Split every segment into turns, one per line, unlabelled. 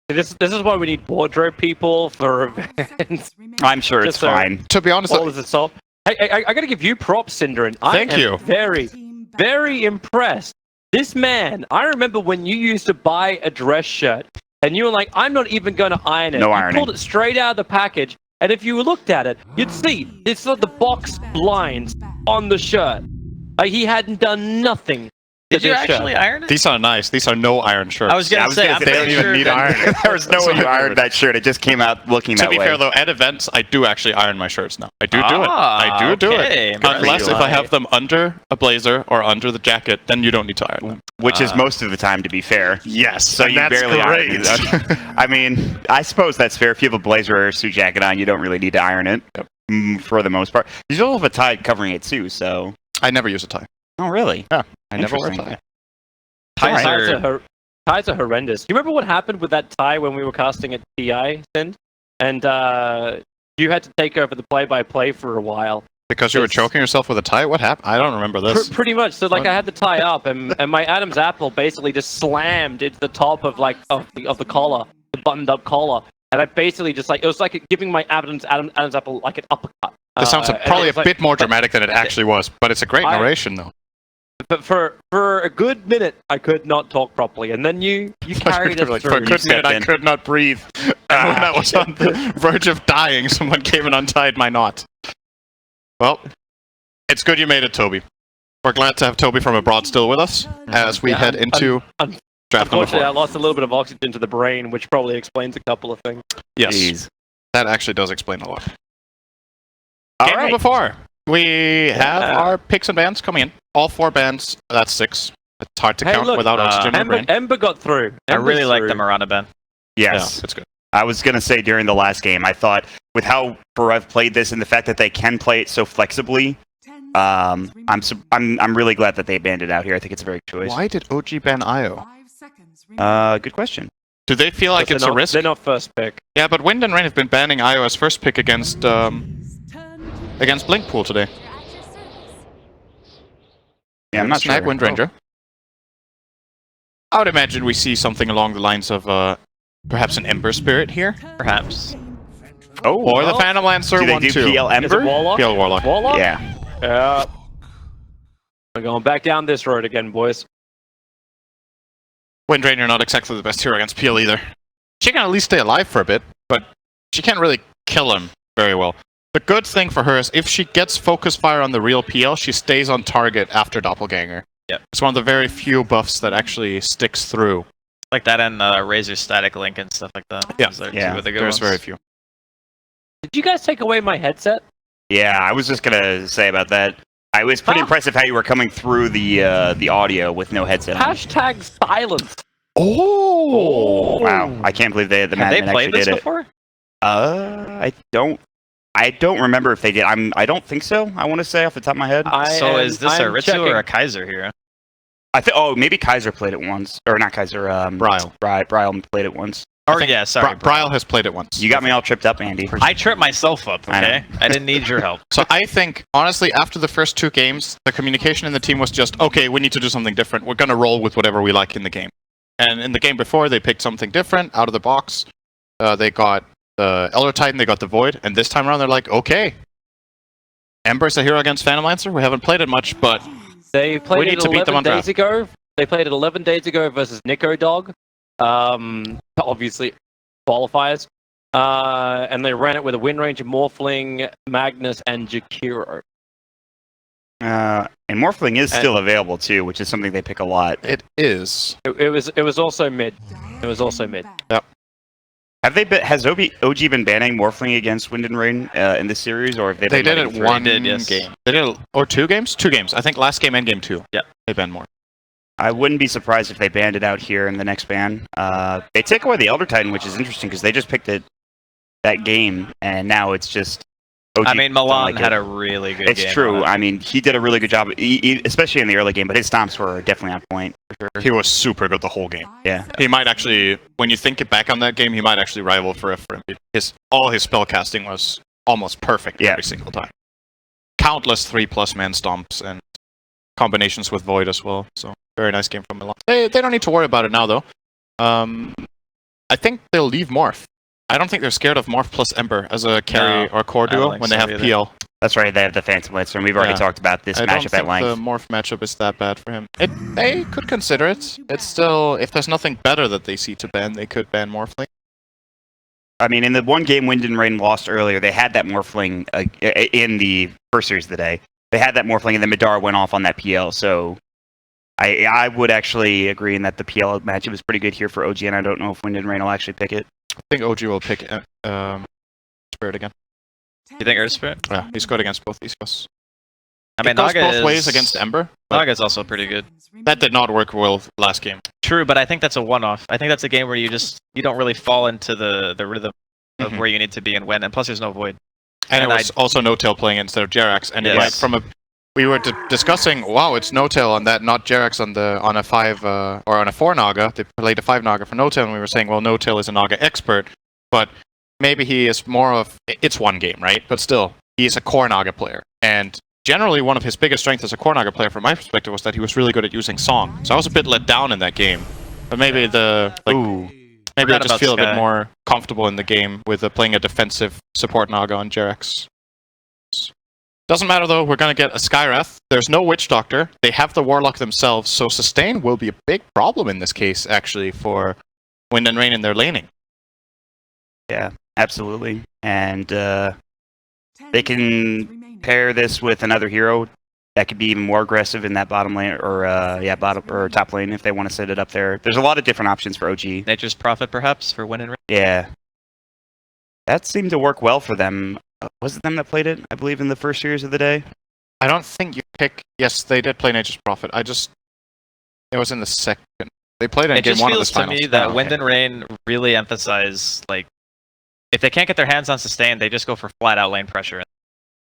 This is why we need wardrobe people for events.
I'm sure it's fine.
To be honest,
All is solved. Hey, I gotta give you props, Synderen.
Thank you.
Very, very impressed. This man, I remember when you used to buy a dress shirt, and you were like, I'm not even going to iron it.
No
you
ironing.
pulled it straight out of the package, and if you looked at it, you'd see it's not the box blinds on the shirt. Like, he hadn't done nothing.
Did you actually iron it?
these are nice. These are no iron shirts.
I was gonna say, I'm
they don't
pretty
even
sure
need
that-
iron.
There was no way you ironed that shirt. It just came out looking
To
that
be
way.
fair, though, at events, I do actually iron my shirts now. I do it. I do
okay.
it. Unless if I have them under a blazer or under the jacket, then you don't need to iron them.
Which is most of the time, to be fair.
Yes,
So
and
you
that's
barely iron
great.
it. I mean, I suppose that's fair. If you have a blazer or a suit jacket on, you don't really need to iron it for the most part. You still have a tie covering it too, so.
I never use a tie.
Oh, really?
Yeah, I never wear a
Interesting.
tie.
Ties are horrendous. Do you remember what happened with that tie when we were casting at TI, Sind? And you had to take over the play-by-play for a while.
Because you were choking yourself with a tie? What happened? I don't remember this.
Pretty much. So, like, I had the tie up, and my Adam's apple basically just slammed into the top of the collar, the buttoned-up collar, and I basically just it was like giving my Adam's apple like an uppercut.
This sounds probably a bit more dramatic than it actually was, but it's a great narration, though.
But for a good minute, I could not talk properly, and then you carried us
For a
through.
good minute, I could not breathe. And when I was on the verge of dying, someone came and untied my knot. Well, it's good you made it, Toby. We're glad to have Toby from abroad still with us as we head into draft number 4.
Unfortunately, I lost a little bit of oxygen to the brain, which probably explains a couple of things.
Yes,
Jeez.
that actually does explain a lot.
All
Game
right.
number 4. We have our picks and bans coming in. All 4 bands, that's 6. It's hard to count
look,
without oxygen in the brain.
Ember got through.
I really
Ember's
like
through.
the Marana ban.
Yes.
Yeah, it's good.
I was going to say during the last game, I thought with how Barev played this and the fact that they can play it so flexibly, I'm really glad that they banned it out here. I think it's a very good choice.
Why did OG ban Io?
Good question.
Do they feel like it's a risk?
They're not first pick.
Yeah, but Wind and Rain have been banning Io as first pick against Blinkpool today.
Yeah, I'm not
Snag
sure.
Wind Ranger. I would imagine we see something along the lines of perhaps an Ember Spirit here.
Perhaps.
Oh,
Or the Phantom Lancer
do they
1-2.
do PL
Is it
Ember?
Warlock?
PL Warlock.
Warlock?
Yeah.
We're going back down this road again, boys.
Wind Ranger not exactly the best hero against PL either. She can at least stay alive for a bit, but she can't really kill him very well. The good thing for her is if she gets focus fire on the real PL, she stays on target after Doppelganger.
Yep.
It's one of the very few buffs that actually sticks through.
Like that and Razor Static Link and stuff like that.
Yeah.
Those are
Yeah.
two of the good
There's
ones.
very few.
Did you guys take away my headset?
Yeah, I was just going to say about that. I was pretty impressive how you were coming through the audio with no headset on.
Hashtag silence.
Oh!
Wow, I can't believe the
Have
Madmen
they
actually
played this
did it.
before?
I don't remember if they did. I don't think so. I want to say off the top of my head.
So is this a
I'm
Ritsu or a
checking.
Kaiser hero?
I think. Oh, maybe Kaiser played it once, or not Kaiser.
Bryle.
Bryle played it once.
Or yeah, sorry.
Bryle has played it once.
You got me all tripped up, Andy.
I tripped myself up,
I know.
okay? I didn't need your help.
So I think, honestly, after the first 2 games, the communication in the team was just, okay, we need to do something different. We're going to roll with whatever we like in the game. And in the game before, they picked something different out of the box. They got the Elder Titan, they got the Void, and this time around they're like, okay, Ember's a hero against Phantom Lancer. We haven't played it much, but
They played
We
it
need to beat them
11
on
days
draft.
ago. They played it 11 days ago versus Nico Dog. Obviously, qualifiers. And they ran it with a Wind Ranger, Morphling, Magnus, and Jakiro.
And Morphling is still available too, which is something they pick a lot.
it is.
It was also mid. It was also mid.
Has OG been banning Morphling against Wind and Rain in this series, or have they?
They
been
did
letting
it
through?
one
They did, yes.
game. They did it, or 2 games? 2 games. I think last game and game 2.
Yeah.
They banned more.
I wouldn't be surprised if they banned it out here in the next ban. They take away the Elder Titan, which is interesting because they just picked it that game, and now it's just. OG
I mean,
don't
Milan
like
had
it.
a really good
It's
game.
true.
on it.
I mean, he did a really good job, especially in the early game. But his stomps were definitely on point for sure.
He was super good the whole game.
Yeah.
He might actually, when you think back on that game, he might actually rival for all his spell casting was almost perfect every single time. Countless 3+ man stomps and combinations with Void as well. So very nice game from Milan. They don't need to worry about it now though. I think they'll leave Morph. I don't think they're scared of Morph plus Ember as a carry or core
I don't
duo
think
when
so
they have
either.
PL.
That's right. They have the Phantom Lancer, and we've already
Yeah.
talked about this
I don't
matchup
think
at length.
the Morph matchup is that bad for him. They could consider it. It's still, if there's nothing better that they see to ban, they could ban Morphling.
I mean, in the one game Wind and Rain lost earlier, they had that Morphling in the first series of the day. They had that Morphling, and then Madara went off on that PL. So I would actually agree in that the PL matchup is pretty good here for OG, and I don't know if Wind and Rain will actually pick it.
I think OG will pick Spirit again.
You think Earth Spirit?
Yeah, he's good against both these guys.
I mean,
It goes
Naga
both
is,
ways against Ember. but
Naga's also pretty good.
That did not work well last game.
True, but I think that's a one-off. I think that's a game where you don't really fall into the rhythm of
Mhm.
where you need to be and when, and plus there's no void.
And it
And
was also No-Tail playing instead of Jerax. And
Yes.
like we were discussing, wow, it's No-Tail on that, not Jerax on a 5 or on a 4 Naga. They played a 5 Naga for No-Tail, and we were saying, well, No-Tail is a Naga expert, but maybe he is more of, it's one game, right? But still, he is a core Naga player. And generally, one of his biggest strengths as a core Naga player, from my perspective, was that he was really good at using Song. So I was a bit let down in that game. But maybe maybe I
Forgot
just
about
feel a bit
Sky.
more comfortable in the game with playing a defensive support Naga on Jerax. Doesn't matter though, we're gonna get a Skywrath. There's no Witch Doctor. They have the Warlock themselves, so sustain will be a big problem in this case, actually, for Wind and Rain in their laning.
Yeah, absolutely. And they can pair this with another hero that could be even more aggressive in that bottom lane, or bottom or top lane if they want to set it up there. There's a lot of different options for OG.
Nature's Prophet, perhaps, for win and rain.
Yeah, that seemed to work well for them. Was it them that played it? I believe in the first series of the day.
I don't think you pick. Yes, they did play Nature's Prophet. It was in the second. They played it in
It
game
just
1 of
feels
this
to
finals.
me that
Oh, okay.
Wind and Rain really emphasize, like, if they can't get their hands on sustain, they just go for flat-out lane pressure.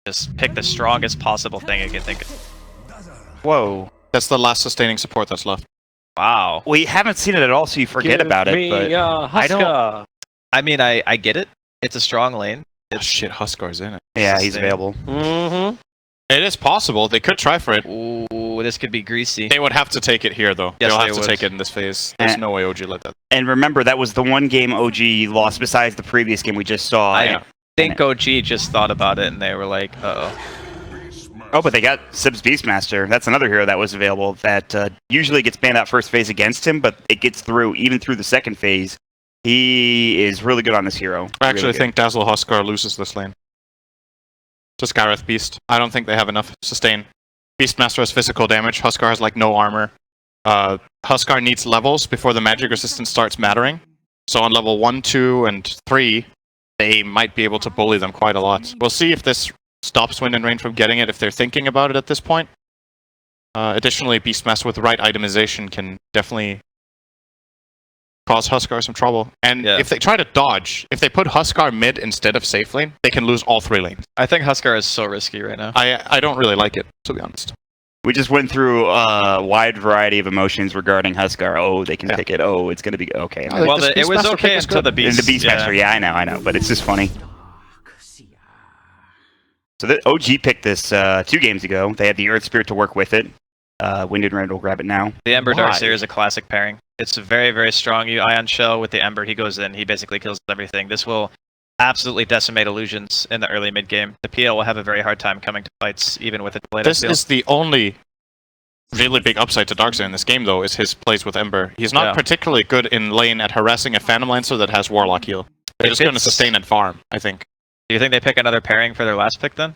Just pick the strongest possible thing you can think of.
Whoa.
That's the last sustaining support that's left.
Wow.
We haven't seen it at all, so you forget about it. But
I don't.
I mean, I get it. It's a strong lane.
Oh, shit, Huskar's in it.
yeah, he's
sustain.
available.
Mm-hmm.
It is possible. They could try for it.
Ooh, this could be greasy.
They would have to take it here, though.
Yes,
They'll
they
have to
would.
take it in this phase. There's
Eh.
no way OG let that.
And remember, that was the one game OG lost besides the previous game we just saw.
I think OG just thought about it and they were like, uh-oh.
Oh, but they got Sib's Beastmaster. That's another hero that was available that usually gets banned out first phase against him, but it gets through, even through the second phase. He is really good on this hero.
I actually
Really good.
think Dazzle Huskar loses this lane to Skywrath Beast. I don't think they have enough sustain. Beastmaster has physical damage. Huskar has like no armor. Huskar needs levels before the magic resistance starts mattering. So on level 1, 2, and 3, they might be able to bully them quite a lot. We'll see if this stops Wind and Rain from getting it if they're thinking about it at this point. Additionally, Beastmaster with the right itemization can definitely cause Huskar some trouble. And
Yeah.
if they try to dodge, if they put Huskar mid instead of safe lane, they can lose all 3 lanes.
I think Huskar is so risky right now.
I don't really like it, to be honest.
We just went through a wide variety of emotions regarding Huskar. Oh, they can
Yeah.
pick it. Oh, it's going to be okay.
I think
Well,
this
it was
Beastmaster
okay
pick is
until
good.
the
And
Beast.
the Beastmaster, yeah, I know, but it's just funny. So the OG picked this 2 games ago. They had the Earth Spirit to work with it. Wind and Rain will grab it now.
The Ember
Why?
Darkseer is a classic pairing. It's very, very strong. You Ion Shell with the Ember, he goes in, he basically kills everything. This will absolutely decimate illusions in the early mid game. The PL will have a very hard time coming to fights, even with a delayed
This
appeal.
is the only really big upside to Darkseid in this game, though, is his plays with Ember. He's not
Yeah.
particularly good in lane at harassing a Phantom Lancer that has Warlock heal. They're just going to
It's-
sustain and farm, I think.
Do you think they pick another pairing for their last pick then?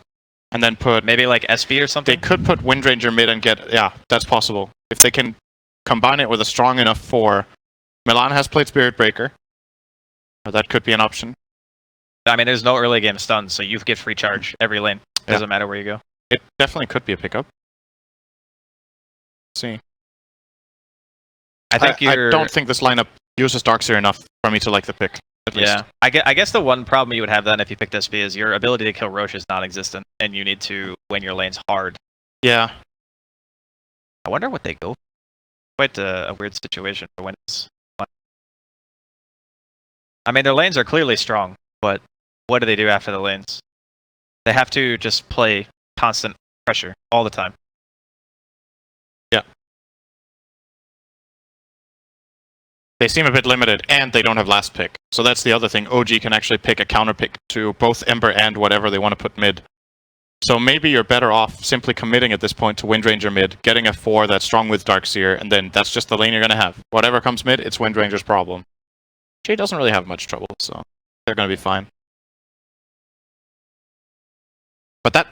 And then put...
Maybe like SB or
They
something?
could put Windranger mid and get... Yeah, that's possible. If they can combine it with a strong enough 4... Milan has played Spirit Breaker. That could be an option.
I mean, there's no early game stun, so you get free charge every lane.
Yeah.
Doesn't matter where you go.
It definitely could be a pickup. Let's see.
I think
I
you're...
don't think this lineup uses Darkseer enough for me to like the pick. At least.
Yeah, I guess the one problem you would have then if you picked SP is your ability to kill Roche is non-existent, and you need to win your lanes hard.
Yeah.
I wonder what they go for. Quite a weird situation for when it's... I mean, their lanes are clearly strong, but what do they do after the lanes? They have to just play constant pressure all the time.
they seem a bit limited, and they don't have last pick. So that's the other thing. OG can actually pick a counter pick to both Ember and whatever they want to put mid. So maybe you're better off simply committing at this point to Windranger mid, getting a 4 that's strong with Darkseer, and then that's just the lane you're going to have. Whatever comes mid, it's Windranger's problem. Jay doesn't really have much trouble, so they're going to be fine. But that,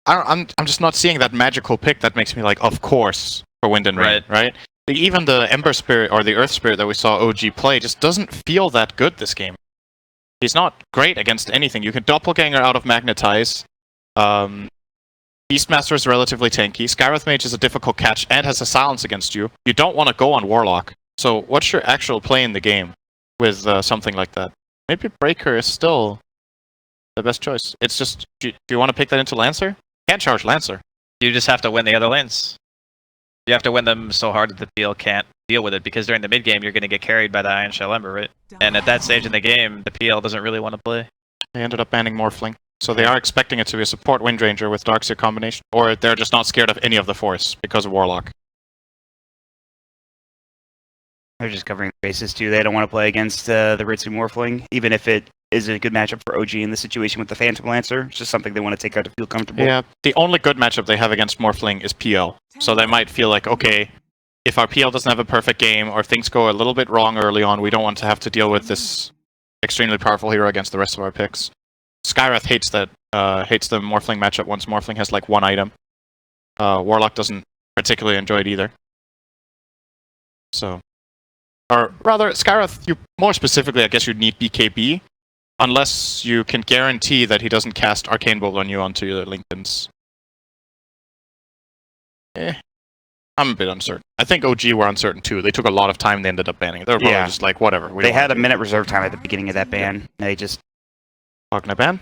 I'm just not seeing that magical pick that makes me like, of course, for Wind and Rain, right? Even the Ember Spirit or the Earth Spirit that we saw OG play just doesn't feel that good this game. He's not great against anything. You can Doppelganger out of Magnetize. Beastmaster is relatively tanky. Skywrath Mage is a difficult catch and has a silence against you. You don't want to go on Warlock. So what's your actual play in the game with something like that? Maybe Breaker is still the best choice. It's just, do you want to pick that into Lancer? Can't charge Lancer.
You just have to win the other lanes. You have to win them so hard that the PL can't deal with it, because during the mid game you're going to get carried by the Iron Shell Ember, right? And at that stage in the game, the PL doesn't really want to play.
They ended up banning Morphling. So they are expecting it to be a support Windranger with Darkseer combination, or they're just not scared of any of the Force because of Warlock.
They're just covering bases too. They don't want to play against the Ritsu Morphling, even if it is a good matchup for OG in the situation with the Phantom Lancer. It's just something they want to take out to feel comfortable.
Yeah, the only good matchup they have against Morphling is PL. So they might feel like, okay, if our PL doesn't have a perfect game, or things go a little bit wrong early on, we don't want to have to deal with this extremely powerful hero against the rest of our picks. Skywrath hates that, hates the Morphling matchup once Morphling has like one item. Warlock doesn't particularly enjoy it either. So, or rather, Skywrath, you more specifically, I guess you'd need BKB, unless you can guarantee that he doesn't cast Arcane Bolt on you onto your LinkedIn's. I'm a bit uncertain. I think OG were uncertain too. They took a lot of time, they ended up banning. They were probably just like, whatever.
They had a minute reserve time at the beginning of that ban. They just...
Talking about ban?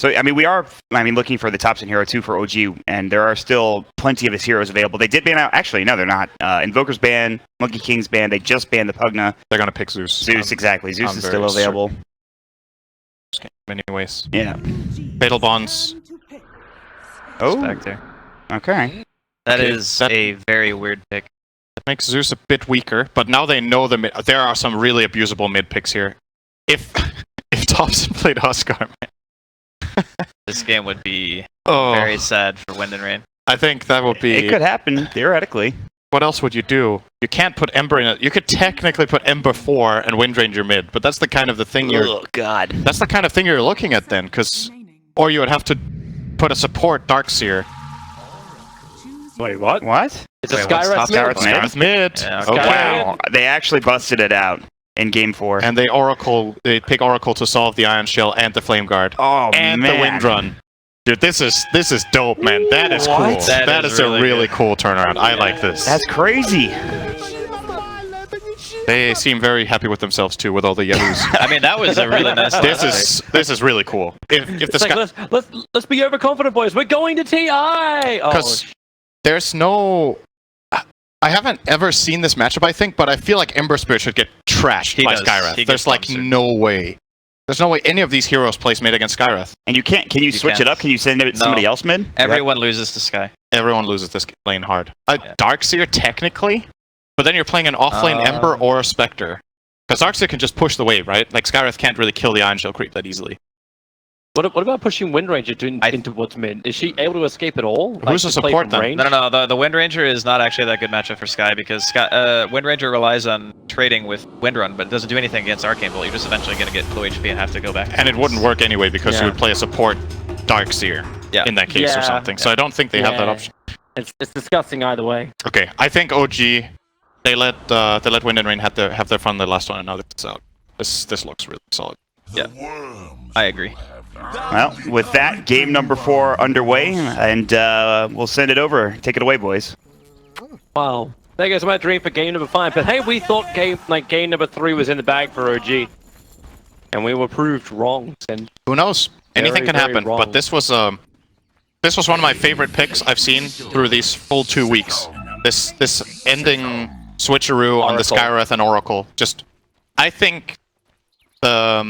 So, I mean, we are, looking for the top 10 hero too for OG, and there are still plenty of his heroes available. They did ban out, actually, no, they're not. Invoker's ban, Monkey King's ban, they just banned the Pugna.
They're going to pick Zeus.
Zeus, exactly. Zeus is still available.
Many ways.
Yeah.
Fatal Bonds.
Oh,
Spectre.
okay.
That is a very weird pick.
That makes Zeus a bit weaker, but now they know there are some really abusable mid picks here. If Thompson played Huskar, man.
This game would be very sad for Wind and Rain.
I think that would be...
It could happen, theoretically.
What else would you do? You can't put Ember in it. You could technically put Ember 4 and Windranger mid, but that's the kind of the thing you're...
Oh, God.
That's the kind of thing you're looking at then, because... Or you would have to put a support Darkseer.
Wait, what?
What?
It's a
Wait, what's top
Skywrath
mid?
mid.
Skywrath mid.
Yeah,
Okay.
Wow. They actually busted it out in Game 4.
And they pick Oracle to solve the Iron Shell and the Flame Guard.
Oh,
and
man.
the Wind Run. Dude, this is dope, man. That is
What?
cool.
That
That
is
is a
really
really
good.
cool turnaround. I like this.
That's crazy.
They seem very happy with themselves too, with all the yahoos.
I mean, that was a really nice.
This is really cool. If the
It's like, let's be overconfident, boys. We're going to TI.
because there's no. I haven't ever seen this matchup, I think, but I feel like Ember Spirit should get trashed
He
by
does.
Skywrath.
He
There's
gets
like
dumpstered.
no way. There's no way any of these heroes plays mid against Skywrath.
And you can't. Can you switch
can't.
it up? Can you send it somebody else mid?
Everyone loses to Sky.
Everyone loses this lane hard.
Yeah.
Darkseer, technically, but then you're playing an offlane Ember or a Spectre. Because Darkseer can just push the wave, right? Like, Skywrath can't really kill the Iron Shell creep that easily.
What about pushing Windranger into what's mid? Is she able to escape at all?
Who's the
to play
support
from
then?
range?
No. The Wind Ranger is not actually that good matchup for Sky, because Wind Ranger relies on trading with Wind Run, but it doesn't do anything against Arcane Bolt. You're just eventually going to get low HP and have to go back.
And it wouldn't work anyway, because
Yeah.
you would play a support Darkseer in that case or
Yeah.
something. So I don't think they have that option.
It's disgusting either way.
Okay, I think OG, they let Wind and Rain have their fun the last one, and now it's out. This looks really solid.
Yeah, I agree.
Well, with that, game number 4 underway, and we'll send it over. Take it away, boys.
Wow. There goes my dream for game number 5. But hey, we thought game number 3 was in the bag for OG, and we were proved wrong. And
Who knows? Anything can
very
happen.
wrong.
But this was one of my favorite picks I've seen through these full 2 weeks. This ending switcheroo on the
Oracle.
Skywrath and Oracle. Just, I think that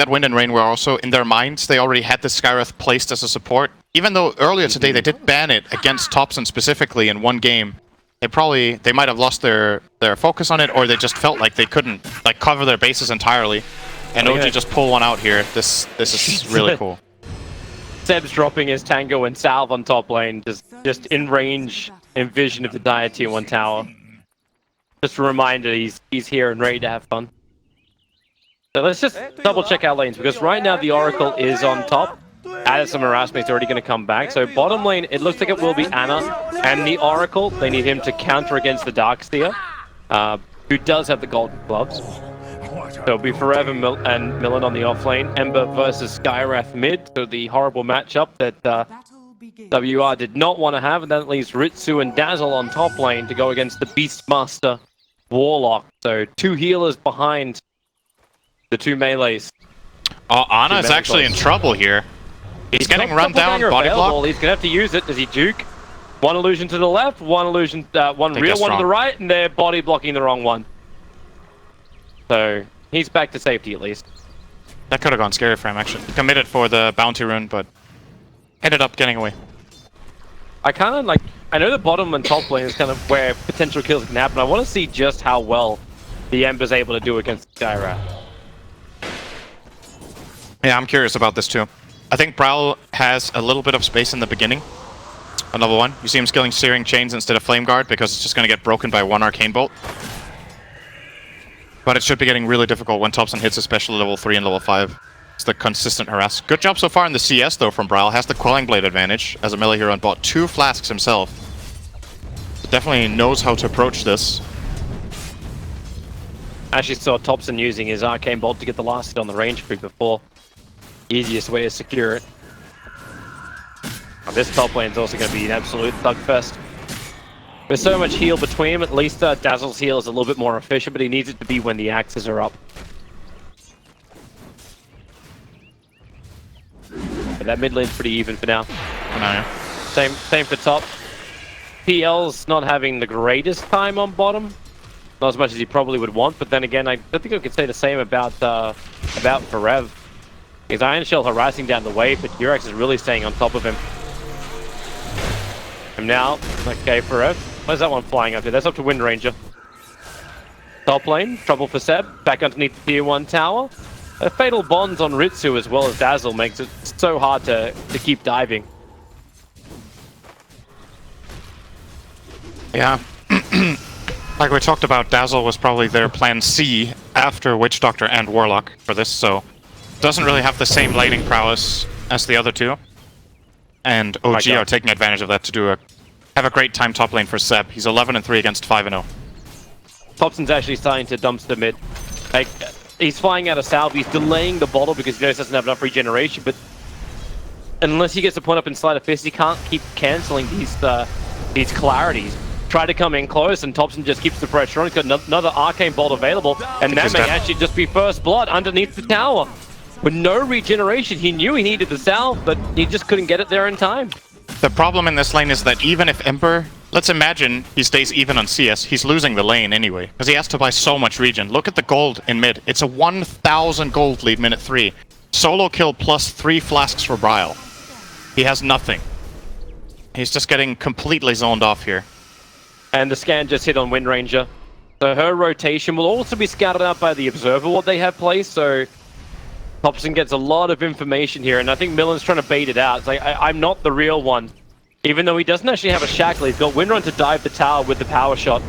Wind and Rain were also, in their minds, they already had the Skywrath placed as a support. Even though earlier today they did ban it against Thompson specifically in one game. They might have lost their focus on it, or they just felt like they couldn't like cover their bases entirely. And OG just pull one out here. This is really cool.
Seb's dropping his Tango and Salve on top lane, just in range and vision of the dire tier 1 tower. Just a reminder, he's here and ready to have fun. So let's just double check our lanes, because right now the Oracle is on top. Added some harassment, he's already going to come back. So bottom lane, it looks like it will be Ana and the Oracle. They need him to counter against the Darkseer, who does have the golden gloves. So it'll be Forever and Millen on the off lane. Ember versus Skywrath mid. So the horrible matchup that WR did not want to have. And that leaves Ritsu and Dazzle on top lane to go against the Beastmaster Warlock. So 2 healers behind the 2 melees.
Oh, Ana is actually in trouble here. He's getting run down, body block.
He's going to have to use it. Does he juke? One illusion to the left, one illusion, one real one to the right, and they're body blocking the wrong one. So he's back to safety at least.
That could have gone scary for him, actually. He committed for the bounty rune, but ended up getting away.
I kind of like, I know the bottom and top lane is kind of where potential kills can happen. I want to see just how well the Ember's able to do against Skyrath.
Yeah, I'm curious about this too. I think Brawl has a little bit of space in the beginning. On level 1, you see him skilling Searing Chains instead of Flame Guard because it's just going to get broken by 1 Arcane Bolt. But it should be getting really difficult when Thompson hits especially level 3 and level 5. It's the consistent harass. Good job so far in the CS though from Brawl. Has the Quelling Blade advantage as a melee hero and bought 2 flasks himself. So definitely knows how to approach this.
Actually saw Thompson using his Arcane Bolt to get the last hit on the range creep before. Easiest way to secure it. This top lane is also going to be an absolute thugfest. There's so much heal between them, at least Dazzle's heal is a little bit more efficient, but he needs it to be when the axes are up. But that mid lane's pretty even for now. Same for top. PL's not having the greatest time on bottom. Not as much as he probably would want, but then again, I don't think I could say the same about Forev. Because Iron Shell harassing down the wave, but Durex is really staying on top of him. And now, okay, Forev. Where's that one flying up to? That's up to Wind Ranger. Top lane, trouble for Seb. Back underneath the tier 1 tower. Fatal bonds on Ritsu as well as Dazzle makes it so hard to keep diving.
Yeah. Like we talked about, Dazzle was probably their plan C after Witch Doctor and Warlock for this, so doesn't really have the same laning prowess as the other 2. And OG are taking advantage of that to have a great time top lane for Seb. He's 11-3 against 5-0.
Thompson's actually starting to dumpster mid. Like, he's flying out of Salve, he's delaying the bottle because he knows he doesn't have enough regeneration, but unless he gets the point up in Sleight of Fist, he can't keep cancelling these clarities. Try to come in close, and Thompson just keeps the pressure on. He's got another Arcane Bolt available, and that may actually just be first blood underneath the tower. With no regeneration, he knew he needed the salve, but he just couldn't get it there in time.
The problem in this lane is that even if Ember, let's imagine he stays even on CS, he's losing the lane anyway, because he has to buy so much regen. Look at the gold in mid. It's a 1,000 gold lead minute 3. Solo kill plus 3 flasks for Bryle. He has nothing. He's just getting completely zoned off here.
And the scan just hit on Wind Ranger. So her rotation will also be scouted out by the Observer, what they have placed, so Thompson gets a lot of information here, and I think Millen's trying to bait it out. It's like, I'm not the real one. Even though he doesn't actually have a shackle, he's got Windrun to dive the tower with the power shot.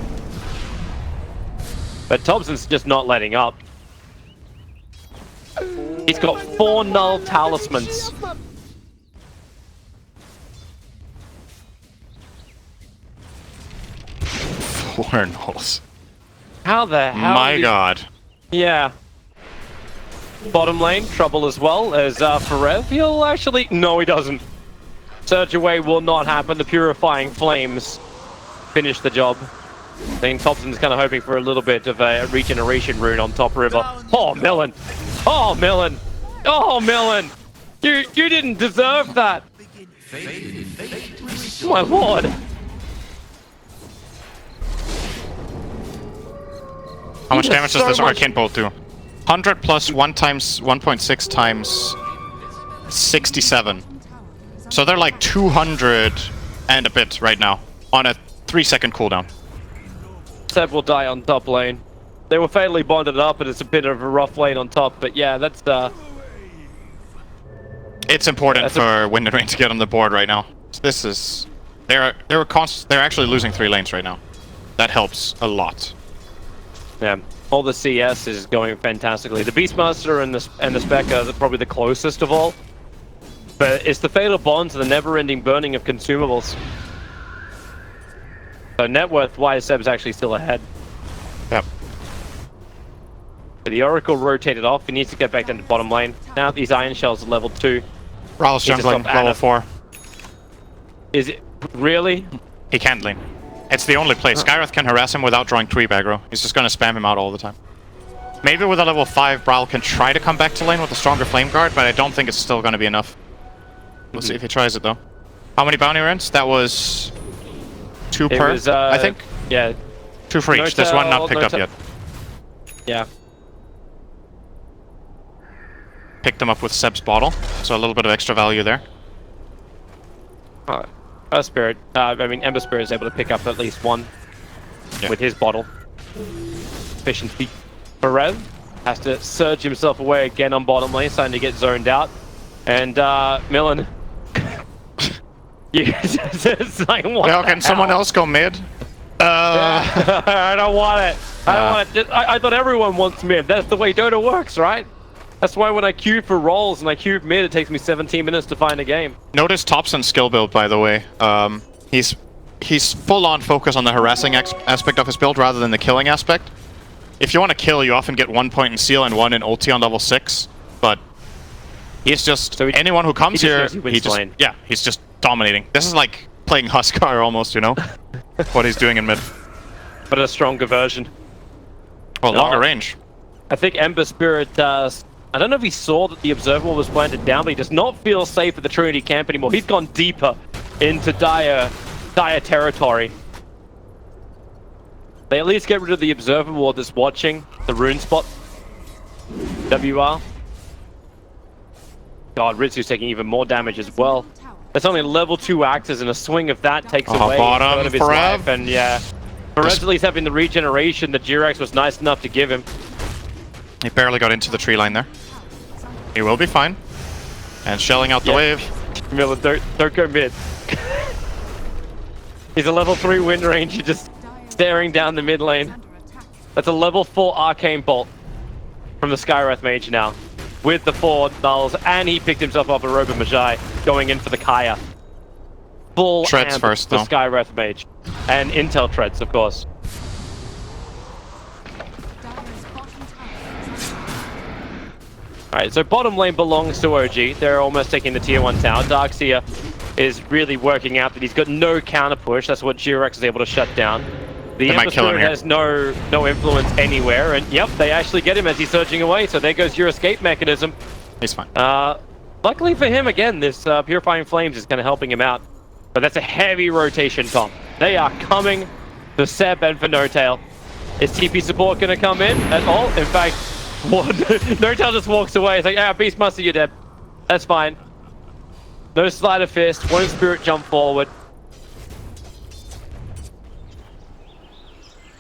But Thompson's just not letting up. He's got 4 null talismans.
Four nulls.
How the hell?
My god.
Yeah. Bottom lane, trouble as well as Forev. He'll actually... No, he doesn't. Surge away will not happen. The Purifying Flames finish the job. I think Thompson's kind of hoping for a little bit of a regeneration rune on top river. Oh, Millen! Oh, Millen! Oh, Millen! You didn't deserve that! My lord!
How much damage does this Arcane Bolt do? 100 plus 1 times 1.6 times 67. So they're like 200 and a bit right now on a 3-second cooldown.
Seb will die on top lane. They were fatally bonded up, and it's a bit of a rough lane on top. But yeah, that's
It's important for Wind and Rain to get on the board right now. This is they're actually losing 3 lanes right now. That helps a lot.
Yeah, all the CS is going fantastically. The Beastmaster and the Spec are probably the closest of all. But it's the fatal bonds and the never-ending burning of consumables. So net worth-wise, Seb's actually still ahead.
Yep.
But the Oracle rotated off. He needs to get back down to bottom lane. Now these Iron Shells are level 2.
Rawl's jungling level 4.
Is it really?
He can't lane. It's the only place. Skywrath can harass him without drawing creep aggro. He's just gonna spam him out all the time. Maybe with a level 5, Brawl can try to come back to lane with a stronger Flame Guard, but I don't think it's still gonna be enough. We'll see if he tries it though. How many bounty runs? That was 2 per, I think?
Yeah.
2 for each. There's one not picked up yet.
Yeah.
Picked them up with Seb's bottle, so a little bit of extra value there.
Spirit. Ember Spirit is able to pick up at least one with his bottle. Efficiency. Perez has to surge himself away again on bottom lane, starting to get zoned out. And Millen. It's like, what
Well, can someone else go mid?
I don't want it. I don't want it. I thought everyone wants mid. That's the way Dota works, right? That's why when I queue for rolls and I queue mid, it takes me 17 minutes to find a game.
Notice Thompson's skill build, by the way. He's full-on focus on the harassing aspect of his build rather than the killing aspect. If you want to kill, you often get 1 point in seal and 1 in ulti on level 6, but he's just... So anyone who comes here, he's just dominating. This is like playing Huskar almost, you know? What he's doing in mid.
But a stronger version.
Well, longer range.
I think Ember Spirit, I don't know if he saw that the Observer was planted down, but he does not feel safe at the Trinity camp anymore. He's gone deeper into dire territory. They at least get rid of the Observer ward that's watching the rune spot. WR. God, Ritsu's taking even more damage as well. That's only level 2 axes, and a swing of that takes away
bottom
of his life. And yeah, Perez at least having the regeneration that Jirax was nice enough to give him.
He barely got into the tree line there. He will be fine. And shelling out the wave.
Miller, don't go mid. He's a level 3 wind range, you're just staring down the mid lane. That's a level 4 arcane bolt from the Skywrath mage now. With the 4 nulls, and he picked himself up a Robo Magi, going in for the Kaya. Full
treads
amp
first,
the
though.
Skywrath mage. And Intel treads, of course. Alright, so bottom lane belongs to OG. They're almost taking the tier 1 tower. Darkseer is really working out that he's got no counter push. That's what Jirax is able to shut down. The Ember Spirit has no influence anywhere, and yep, they actually get him as he's surging away, so there goes your escape mechanism.
He's fine.
Luckily for him, again, this Purifying Flames is kind of helping him out. But that's a heavy rotation, Tom. They are coming for Seb and for No-Tail. Is TP support going to come in at all? In fact, No-Tail just walks away. It's like, yeah, Beastmaster, you're dead. That's fine. No Sleight of Fist, won't Spirit jump forward.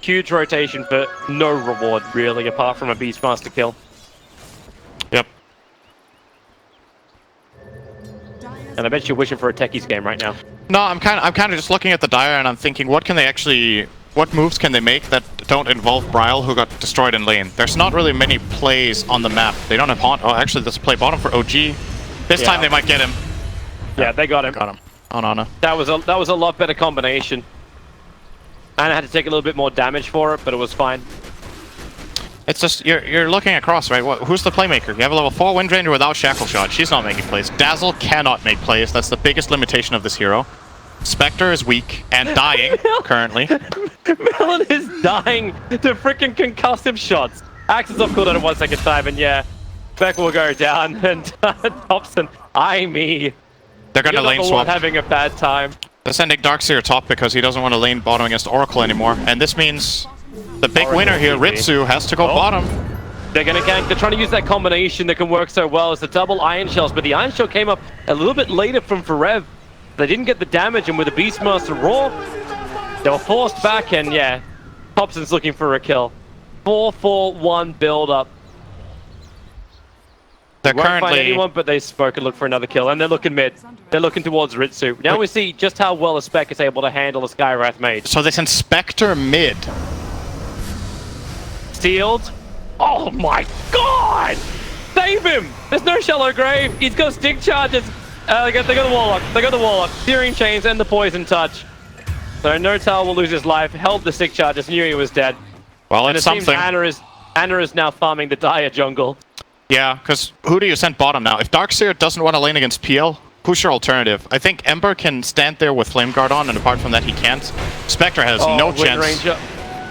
Huge rotation for no reward, really, apart from a Beastmaster kill.
Yep.
And I bet you're wishing for a Techies game right now.
No, I'm kind of just looking at the Dire and I'm thinking, what moves can they make that don't involve Bryle, who got destroyed in lane? There's not really many plays on the map. They don't have haunt. Oh, actually, there's a play bottom for OG. This time they might get him.
Yeah, they got him.
Got him. On Ana.
That was a lot better combination. And I had to take a little bit more damage for it, but it was fine.
It's just, you're looking across, right? Who's the playmaker? You have a level 4 Wind Ranger without Shackle Shot. She's not making plays. Dazzle cannot make plays. That's the biggest limitation of this hero. Spectre is weak and dying currently.
Melon is dying to freaking concussive shots. Axe is off cooldown in 1 second time, and yeah, Beck will go down, and Thompson, me.
They're gonna lane swap.
Having a bad time.
They're sending Darkseer top because he doesn't want to lane bottom against Oracle anymore, and this means the big winner here, Ritsu, has to go bottom.
They're gonna gank. They're trying to use that combination that can work so well as the double Iron Shells, but the Iron Shell came up a little bit later from Forev. They didn't get the damage, and with the Beastmaster Raw, they were forced back, and yeah, Thompson's looking for a kill. 4-4-1 build up.
They're
Won't find
currently
anyone, but they spoke and look for another kill, and they're looking mid. They're looking towards Ritsu. Now we see just how well a Spec is able to handle a Skywrath mage.
so they send Spectre mid.
Sealed. Oh my god! Save him! There's no shallow grave. He's got stick charges. They got the Warlock. They got the Warlock. Searing Chains and the Poison Touch. So Notal will lose his life. Held the stick charges. Knew he was dead.
Well,
And
it's
it seems
something.
Anna is now farming the Dire jungle.
Yeah, because who do you send bottom now? If Darkseer doesn't want to lane against PL, who's your alternative? I think Ember can stand there with Flame Guard on, and apart from that, he can't. Spectre has no
Wind
chance.
Ranger.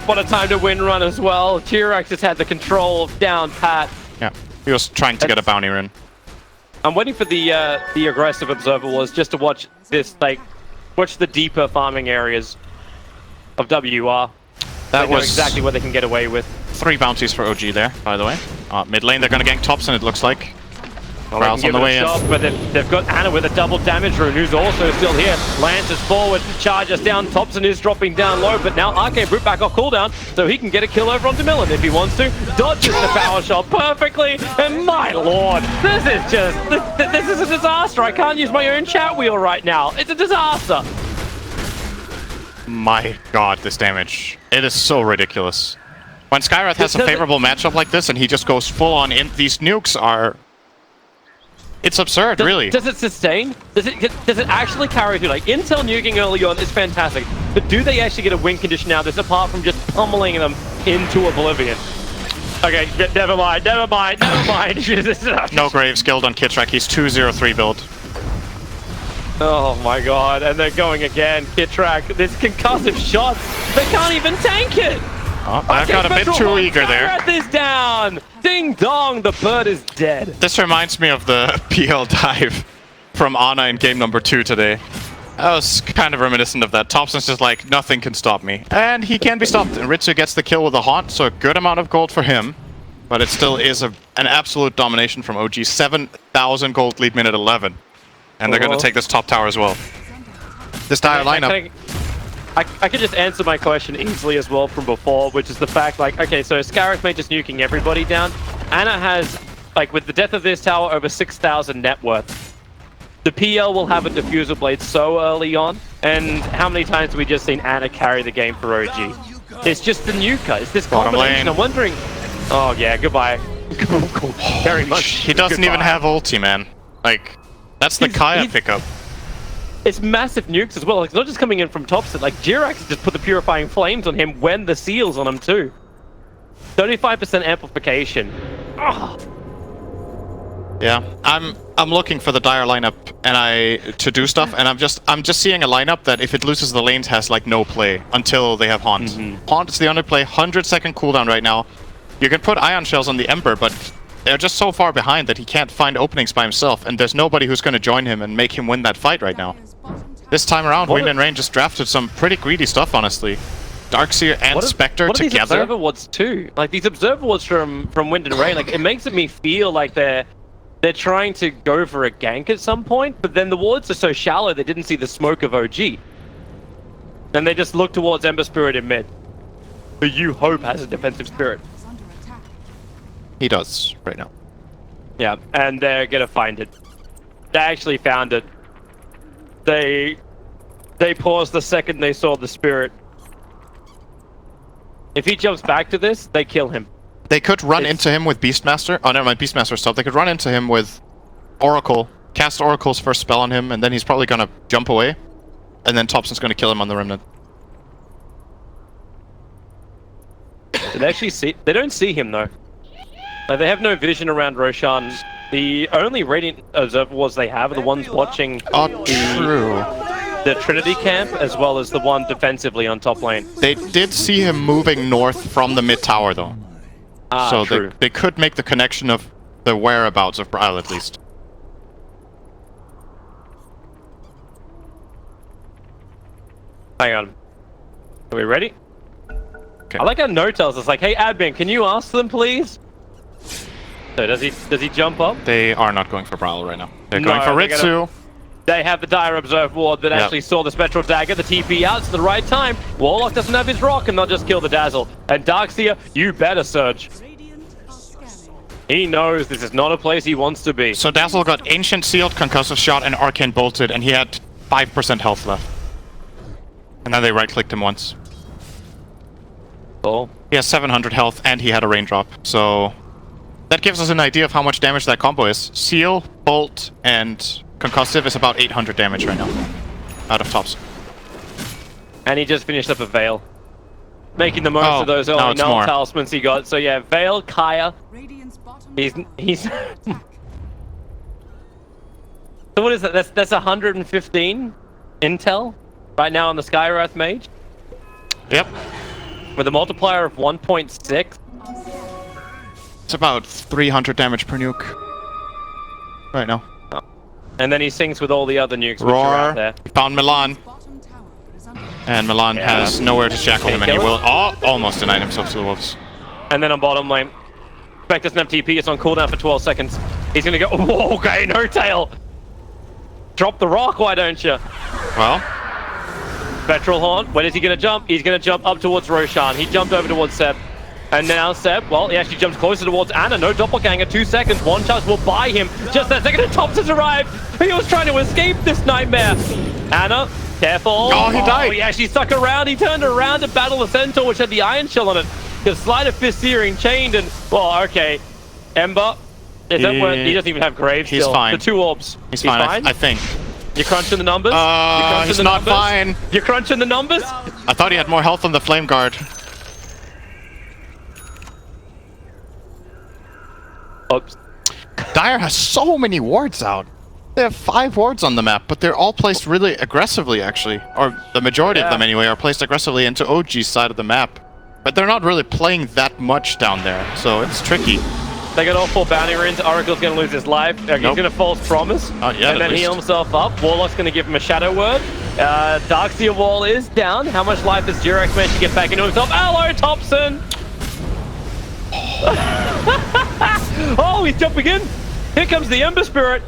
What a time to win run as well. T-Rex has had the control down pat.
Yeah, he was trying to get a bounty run.
I'm waiting for the aggressive observer was just to watch this, like, watch the deeper farming areas of WR.
That
They know
was
exactly what they can get away with.
3 bounties for OG there, by the way. Mid lane, they're going to gank Thompson, it looks like.
Well, they
Rouse
can
on the
give
way
it
in.
a shot, but they've got Anna with a double damage rune, who's also still here. Lances forward, charges down. Thompson is dropping down low, but now Arcane Brute back off cooldown, so he can get a kill over onto Millen if he wants to. Dodges the power shot perfectly, and my lord, this is just this is a disaster. I can't use my own chat wheel right now. It's a disaster.
My god, this damage. It is so ridiculous. When Skywrath has a favorable matchup like this and he just goes full on in, these nukes are... It's absurd, really.
Does it sustain? Does it actually carry through? Like, Intel nuking early on is fantastic, but do they actually get a win condition now? This apart from just pummeling them into oblivion. Okay, never mind.
No Graves guild on Kitrak, he's 2-0-3 build.
Oh my god, and they're going again. Kitrak, this concussive shots. They can't even tank it.
Oh, I got a bit too eager there.
Skywrath is down. Ding dong, the bird is dead.
This reminds me of the PL dive from Ana in game number 2 today. I was kind of reminiscent of that. Thompson's just like, nothing can stop me. And he can be stopped. And Ritsu gets the kill with a haunt, so a good amount of gold for him. But it still is an absolute domination from OG. 7,000 gold lead minute 11. And they're going to take this top tower as well. This dire lineup.
I could just answer my question easily as well from before, which is the fact, like, okay, so Skywrath made just nuking everybody down. Anna has, like, with the death of this tower, over 6,000 net worth. The PL will have a diffuser blade so early on, and how many times have we just seen Anna carry the game for OG? It's just the nuker. It's this combination. I'm wondering... Oh, yeah, goodbye. Very much.
He doesn't even have ulti, man. Like, that's the Kaya pickup.
It's massive nukes as well. It's not just coming in from Thompson. Like, Jirax just put the Purifying Flames on him when the seals on him too. 35% amplification. Ugh.
Yeah, I'm looking for the dire lineup to do stuff, and I'm just seeing a lineup that if it loses the lanes has like no play until they have Haunt. Haunt is the underplay, 100-second cooldown right now. You can put Ion Shells on the Ember, but they're just so far behind that he can't find openings by himself, and there's nobody who's going to join him and make him win that fight right now. This time around, Wind and Rain just drafted some pretty greedy stuff, honestly. Darkseer and Spectre
what are
together.
These Observer Wards too? Like, these Observer Wards from Wind and Rain, like, it makes me feel like they're trying to go for a gank at some point, but then the wards are so shallow they didn't see the smoke of OG. And they just look towards Ember Spirit in mid, who you hope has a defensive spirit.
He does, right now.
Yeah, and they're gonna find it. They actually found it. They paused the second they saw the spirit. If he jumps back to this, they kill him.
They could run into him with Beastmaster. Oh, never mind, Beastmaster stuff. They could run into him with Oracle, cast Oracle's first spell on him, and then he's probably gonna jump away. And then Thompson's gonna kill him on the Remnant.
They actually see... They don't see him, though. Like, they have no vision around Roshan. The only Radiant Observer Wards they have are the ones watching the Trinity camp, as well as the one defensively on top lane.
They did see him moving north from the mid tower, though. So
true.
they could make the connection of the whereabouts of Braille, at least.
Hang on. Are we ready?
Okay.
I like how No tells us, like, hey, admin, can you ask them, please? So does he jump up?
They are not going for Braille right now. They're going
No,
for
they're
Ritsu.
They have the Dire Observe Ward that actually saw the Spectral Dagger, the TP out at the right time. Warlock doesn't have his rock, and they'll just kill the Dazzle. And Darkseer, you better Surge. He knows this is not a place he wants to be.
So Dazzle got Ancient Sealed, Concussive Shot, and Arcane Bolted, and he had 5% health left. And then they right-clicked him once.
Oh.
He has 700 health, and he had a Raindrop. So that gives us an idea of how much damage that combo is. Seal, Bolt, and Concussive is about 800 damage right now. Out of tops.
And he just finished up a Veil. Making the most of those early null talismans he got. So yeah, Veil, Kaya. He's So what is that? That's 115 intel right now on the Skywrath Mage.
Yep.
With a multiplier of 1.6.
It's about 300 damage per nuke. Right now.
Oh. And then he syncs with all the other nukes which are out there.
He found Milan. And Milan has nowhere to shackle him, and he will almost deny himself to the wolves.
And then on bottom lane, Spec doesn't have TP, it's on cooldown for 12 seconds. He's gonna go, whoa, okay, no tail! Drop the rock, why don't you?
Well.
Spectral Haunt, when is he gonna jump? He's gonna jump up towards Roshan. He jumped over towards Seb. And now Seb, well, he actually jumps closer towards Anna. No doppelganger, 2 seconds. One chance will buy him. Just that second, and Tops has arrived. He was trying to escape this nightmare. Anna, careful.
Oh, he died.
He actually stuck around. He turned around to battle the Centaur, which had the Iron Shell on it. Because Sleight of Fist Searing chained and, well, okay. Ember, is that where he doesn't even have Graves still.
He's fine.
The 2 orbs.
He's fine. I think.
You're crunching the numbers?
He's not fine.
You're crunching the numbers?
I thought he had more health on the Flame Guard.
Oops.
Dire has so many wards out. They have 5 wards on the map, but they're all placed really aggressively, actually. Or the majority of them, anyway, are placed aggressively into OG's side of the map. But they're not really playing that much down there, so it's tricky.
They got all 4 bounty runes. Oracle's going to lose his life. He's going to false promise. And then heal himself up. Warlock's going to give him a shadow word. Darkseer wall is down. How much life does Durex manage to get back into himself? Hello, Thompson! Oh, he's jumping in. Here comes the Ember Spirit.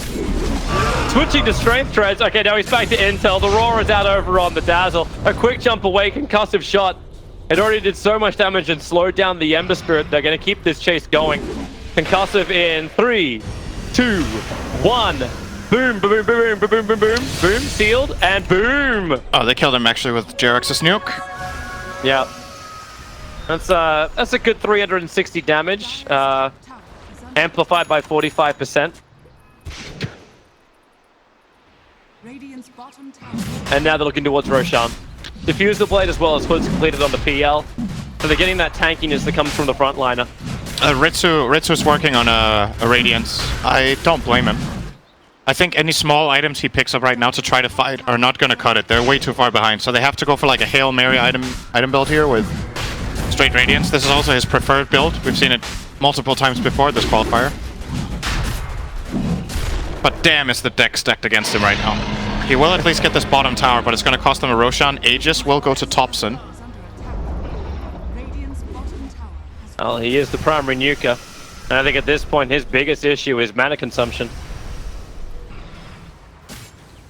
Switching to Strength Treads. Okay, now he's back to Intel. The Roar is out over on the Dazzle. A quick jump away, concussive shot. It already did so much damage and slowed down the Ember Spirit. They're going to keep this chase going. Concussive in 3, 2, 1. Boom, boom, boom, boom, boom, boom, boom, boom. Boom, sealed, and boom.
Oh, they killed him actually with Jerax's nuke.
Yeah. That's a good 360 damage. Amplified by 45%. And now they're looking towards Roshan. Diffuse the blade as well as Hood's completed on the PL. So they're getting that tankiness that comes from the frontliner.
Ritsu's working on a Radiance. I don't blame him. I think any small items he picks up right now to try to fight are not going to cut it. They're way too far behind. So they have to go for like a Hail Mary item build here with straight Radiance. This is also his preferred build. We've seen it multiple times before, this Qualifier. But damn, is the deck stacked against him right now. He will at least get this bottom tower, but it's going to cost him a Roshan. Aegis will go to Thompson.
Well, he is the primary nuker. And I think at this point, his biggest issue is mana consumption.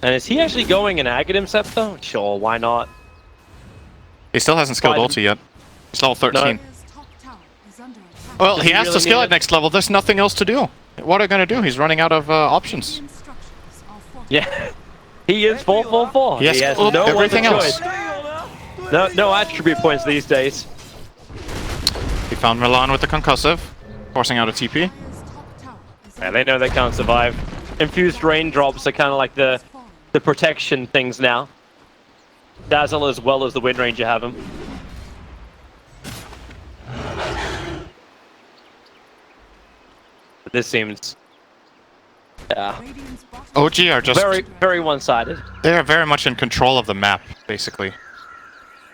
And is he actually going in Aghanim Scepter? Sure, why not?
He still hasn't skilled ulti yet. He's level 13. No. Well, he has to skill at next level. There's nothing else to do. What are they going to do? He's running out of options.
Yeah. He is 4-4-4. He has no
everything else.
No attribute points these days.
He found Milan with the concussive, forcing out a TP.
Yeah, they know they can't survive. Infused raindrops are kind of like the protection things now. Dazzle as well as the Wind Ranger have them. But this seems... Yeah.
OG are just...
Very one-sided.
They are very much in control of the map, basically.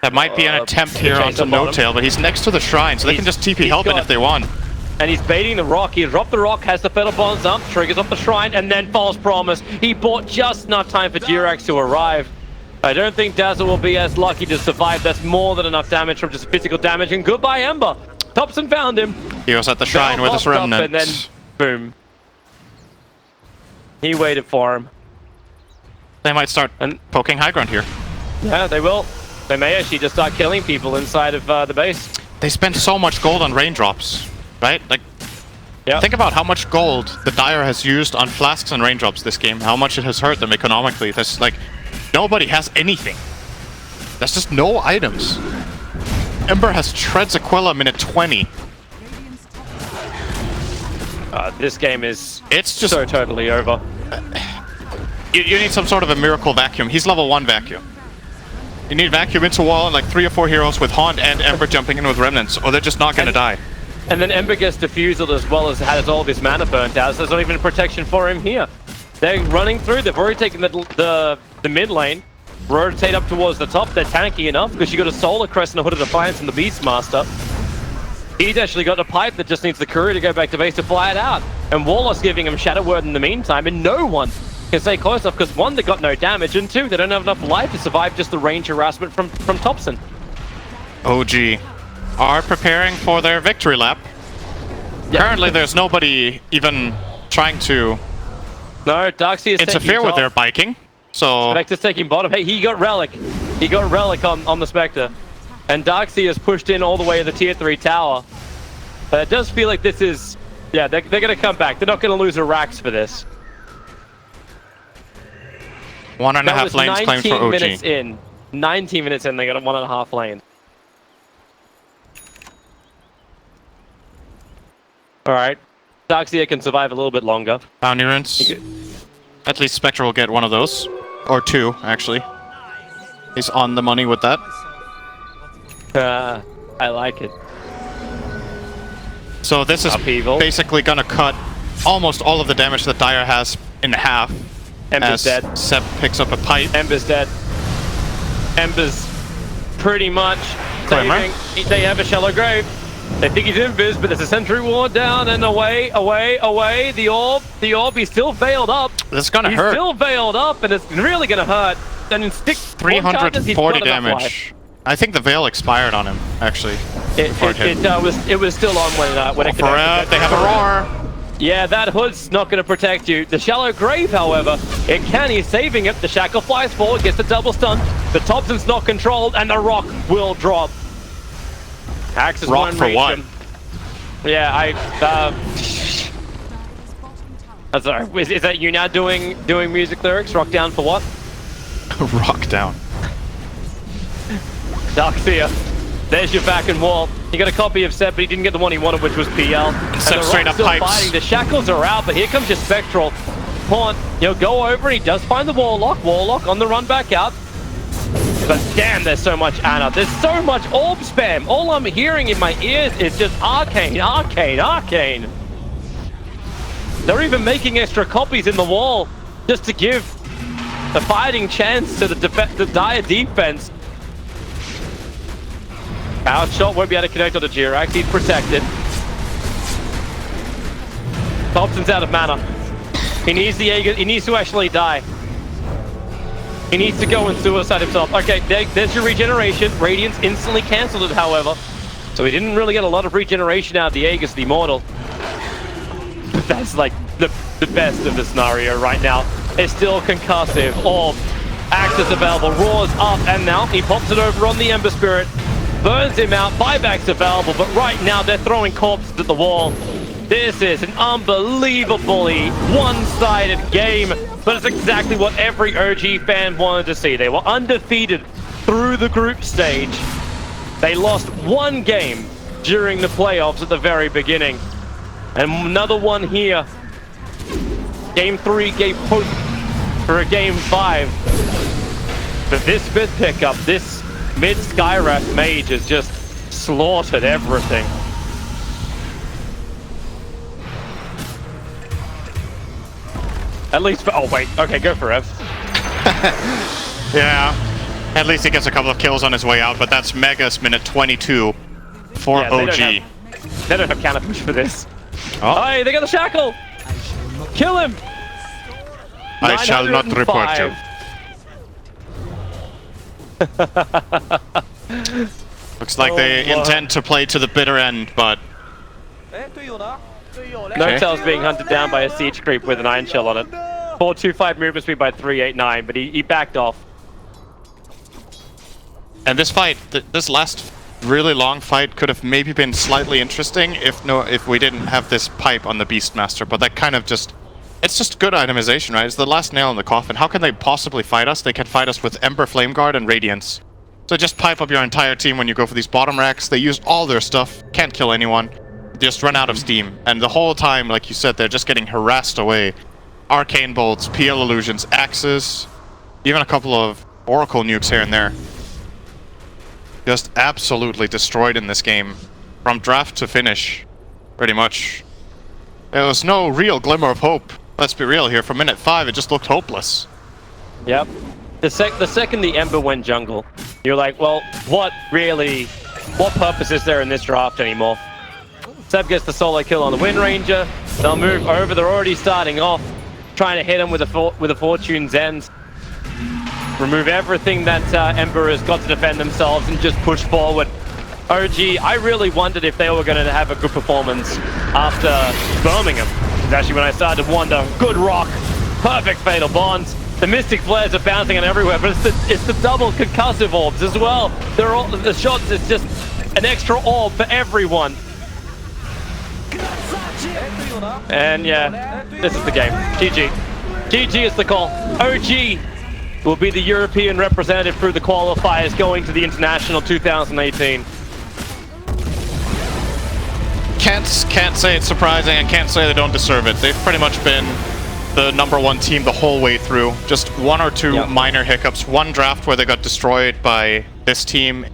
That might be an attempt here onto No-Tail, but he's next to the shrine, so they can just TP help it if they want.
And he's baiting the rock. He dropped the rock, has the Feather Bonds up, triggers off the shrine, and then false promise. He bought just enough time for Jirax to arrive. I don't think Dazzle will be as lucky to survive. That's more than enough damage from just physical damage. And goodbye, Ember. Thompson found him.
He was at the shrine with his remnant.
And then, boom. He waited for him.
They might start poking high ground here.
Yeah, they will. They may actually just start killing people inside of the base.
They spend so much gold on raindrops, right? Like, think about how much gold the Dire has used on flasks and raindrops this game. How much it has hurt them economically. There's like, nobody has anything. There's just no items. Ember has Treads Aquila minute 20.
This game is
It's just
so totally over.
You need some sort of a miracle vacuum. He's level 1 vacuum. You need vacuum into wall and like 3 or 4 heroes with Haunt and Ember jumping in with remnants, or they're just not gonna die.
And then Ember gets defusal as well as has all of his mana burnt out, so there's not even protection for him here. They're running through, they've already taken the mid lane, rotate up towards the top, they're tanky enough because you got a Solar Crest and a Hood of Defiance from the Beastmaster. He's actually got a pipe that just needs the courier to go back to base to fly it out. And Warlock's giving him Shadow Word in the meantime, and no one can stay close enough because 1, they got no damage, and 2, they don't have enough life to survive just the range harassment from Thompson.
OG are preparing for their victory lap.
Yeah.
Currently, there's nobody even trying to
No, Darkseer is
interfere with their biking. So
Spectre's taking bottom. Hey, he got Relic. He got Relic on the Spectre. And Darkseer is pushed in all the way to the tier 3 tower. It does feel like this is... Yeah, they're going to come back. They're not going to lose a Rax for this.
1.5 lanes claimed for OG.
19 minutes in. 19 minutes in, they got a 1.5 lane. Alright. Darkseer can survive a little bit longer.
Bounty runes. At least Spectre will get one of those. Or 2, actually. He's on the money with that.
I like it.
So this is
Upheaval.
basically gonna cut almost all of the damage that Dire has in half.
Ember's
as
dead.
Seb picks up a pipe.
Ember's dead. Ember's pretty much saving. They have a shallow grave. They think he's invis, but there's a sentry ward down and away. The orb, he's still veiled up.
This is gonna
He's
hurt.
still veiled up, and it's really gonna hurt. And in stick
340 damage. I think the veil expired on him, actually.
It was still on when it connected.
They have a roar.
Yeah, that hood's not going to protect you. The shallow grave, however, it can. He's saving it. The shackle flies forward, gets the double stun. The Thompson's not controlled, and the rock will drop. Axis
rock for what?
Yeah, I'm sorry. Is that you now doing music lyrics? Rock down for what?
Rock down.
Darkseer. There's your back and wall. He got a copy of Seb, but he didn't get the one he wanted, which was PL.
Seb straight up
still
pipes.
Fighting. The shackles are out, but here comes your Spectral. Haunt, he'll go over, and he does find the Warlock. Warlock on the run back out. But damn, there's so much Ana. There's so much orb spam. All I'm hearing in my ears is just arcane, arcane, arcane. They're even making extra copies in the wall just to give a fighting chance to the Dire defense. Power shot won't be able to connect on the Jirax. He's protected. Thompson's out of mana. He needs the Aegis. He needs to actually die. He needs to go and suicide himself. Okay, there's your regeneration. Radiance instantly cancelled it, however. So he didn't really get a lot of regeneration out of the Aegis, the Immortal. But that's like the best of the scenario right now. It's still concussive. Orb. Axe is available. Roars up, and now he pops it over on the Ember Spirit. Burns him out. Buyback's available, but right now they're throwing corpses at the wall. This is an unbelievably one-sided game, but it's exactly what every OG fan wanted to see. They were undefeated through the group stage. They lost one game during the playoffs at the very beginning. And another one here. Game 3 gave hope for a Game 5. But this fifth pickup, this mid-Skywrath mage has just slaughtered everything. At least for... Oh, wait. Okay, go for Ev.
Yeah. At least he gets a couple of kills on his way out, but that's Megas minute 22 for OG.
They don't have counter push for this.
Oh.
Hey, they got the shackle! Kill him!
I shall not report you. Looks like they intend to play to the bitter end, but...
No Tail's being hunted down by a siege creep with an iron shell on it. 425 movement speed by 389, but he backed off.
And this fight, this last really long fight could have maybe been slightly interesting if we didn't have this pipe on the Beastmaster, but that kind of just... It's just good itemization, right? It's the last nail in the coffin. How can they possibly fight us? They can fight us with Ember, Flame Guard, and Radiance. So just pipe up your entire team when you go for these bottom racks. They use all their stuff, can't kill anyone, just run out of steam. And the whole time, like you said, they're just getting harassed away. Arcane Bolts, PL Illusions, Axes, even a couple of Oracle nukes here and there. Just absolutely destroyed in this game. From draft to finish, pretty much. There was no real glimmer of hope. Let's be real here. From minute 5, it just looked hopeless.
Yep. The second the Ember went jungle, you're like, well, what purpose is there in this draft anymore? Seb gets the solo kill on the Wind Ranger. They'll move over. They're already starting off, trying to hit him with a Fortune's End. Remove everything that Ember has got to defend themselves and just push forward. OG, I really wondered if they were going to have a good performance after Birmingham. It's actually when I started to wonder, good rock, perfect fatal bonds. The Mystic Flares are bouncing on everywhere, but it's the double concussive orbs as well. They're all, the shots is just an extra orb for everyone. And yeah, this is the game. GG. GG is the call. OG will be the European representative through the qualifiers going to the International 2018.
Can't say it's surprising, and can't say they don't deserve it. They've pretty much been the #1 team the whole way through. Just one or two minor hiccups. One draft where they got destroyed by this team